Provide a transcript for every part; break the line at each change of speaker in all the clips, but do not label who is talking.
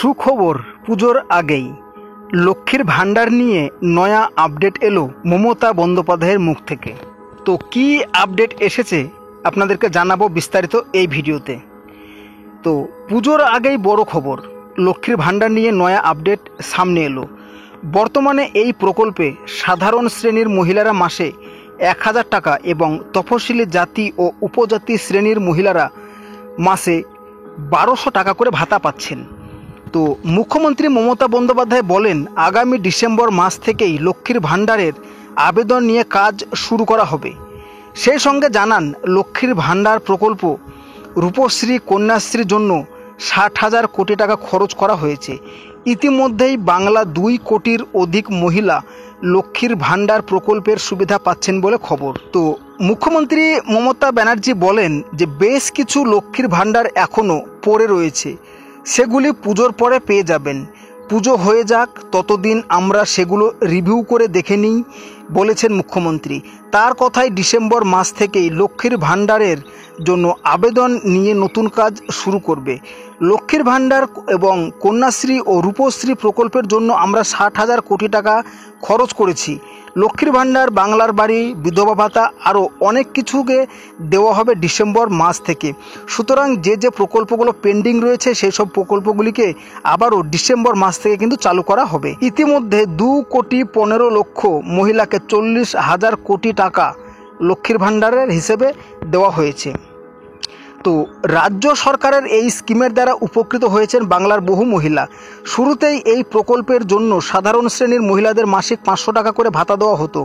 সুখবর, পুজোর আগেই লক্ষ্মীর ভাণ্ডার নিয়ে নয়া আপডেট এলো মমতা বন্দ্যোপাধ্যায়ের মুখ থেকে। তো কি আপডেট এসেছে আপনাদেরকে জানাবো বিস্তারিত এই ভিডিওতে। তো পুজোর আগেই বড় খবর, লক্ষ্মীর ভাণ্ডার নিয়ে নয়া আপডেট সামনে এলো। বর্তমানে এই প্রকল্পে সাধারণ শ্রেণীর মহিলারা মাসে 1000 টাকা এবং তফসিলি জাতি ও উপজাতি শ্রেণীর মহিলারা মাসে 1200 টাকা করে ভাতা পাচ্ছেন। তো মুখ্যমন্ত্রী মমতা বন্দ্যোপাধ্যায় বলেন, আগামী ডিসেম্বর মাস থেকেই লক্ষ্মীর ভাণ্ডারের আবেদন নিয়ে কাজ শুরু করা হবে। সেই সঙ্গে জানান, লক্ষ্মীর ভাণ্ডার প্রকল্প রূপশ্রী কন্যাশ্রীর জন্য 60,000 কোটি টাকা খরচ করা হয়েছে। ইতিমধ্যেই বাংলা 2 কোটির অধিক মহিলা লক্ষ্মীর ভাণ্ডার প্রকল্পের সুবিধা পাচ্ছেন বলে খবর। তো মুখ্যমন্ত্রী মমতা ব্যানার্জি বলেন যে বেশ কিছু লক্ষ্মীর ভাণ্ডার এখনও পড়ে রয়েছে, সেগুলি পুজোর পরে পেয়ে যাবেন। পুজো হয়ে যাক, ততদিন আমরা সেগুলো রিভিউ করে দেখে নিই বলেছেন মুখ্যমন্ত্রী। তার কথায় ডিসেম্বর মাস থেকেই লক্ষ্মীর ভাণ্ডারের জন্য আবেদন নিয়ে নতুন কাজ শুরু করবে। লক্ষ্মীর ভাণ্ডার এবং কন্যাশ্রী ও রূপশ্রী প্রকল্পের জন্য আমরা 60,000 কোটি টাকা খরচ করেছি। লক্ষ্মীর ভাণ্ডার, বাংলার বাড়ি, বিধবা ভাতা আরও অনেক কিছুকে দেওয়া হবে ডিসেম্বর মাস থেকে। সুতরাং যে প্রকল্পগুলো পেন্ডিং রয়েছে সেই সব প্রকল্পগুলিকে আবারও ডিসেম্বর মাস থেকে কিন্তু চালু করা হবে। ইতিমধ্যে 2,15,00,000 মহিলাকে 40,000 কোটি টাকা লক্ষ্মীর ভাণ্ডারের হিসেবে দেওয়া হয়েছে। তো রাজ্য সরকারের এই স্কিমের দ্বারা উপকৃত হয়েছেন বাংলার বহু মহিলা। শুরুতেই এই প্রকল্পের জন্য সাধারণ শ্রেণীর মহিলাদের মাসিক 500 টাকা করে ভাতা দেওয়া হতো।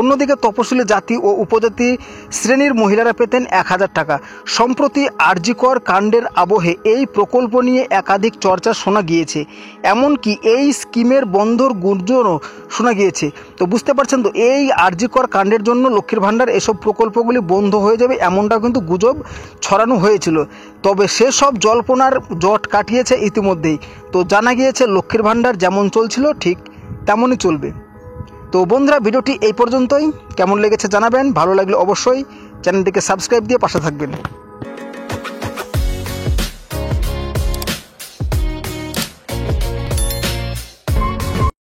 অন্যদিকে তপশিলি জাতি ও উপজাতি শ্রেণীর মহিলারা পেতেন 1000 টাকা। সম্প্রতি আরজিকর কাণ্ডের আবহে এই প্রকল্প নিয়ে একাধিক চর্চা শোনা গিয়েছে, এমনকি এই স্কিমের বন্ধর গুঞ্জনও শোনা গিয়েছে। তো বুঝতে পারছেন, তো এই আরজিকর কাণ্ডের জন্য লক্ষ্মীর ভাণ্ডার এসব প্রকল্পগুলি বন্ধ হয়ে যাবে এমনটা কিন্তু গুজব ছড়ানো হয়েছিল। তবে সেসব জল্পনার জট কাটিয়েছে ইতিমধ্যেই। তো জানা গিয়েছে লক্ষ্মীর ভাণ্ডার যেমন চলছিল ঠিক তেমনই চলবে। তো বন্ধুরা, ভিডিওটি এই পর্যন্তই। কেমন লেগেছে জানাবেন, ভালো লাগলে অবশ্যই চ্যানেলটিকে সাবস্ক্রাইব দিয়ে পাশে থাকবেন।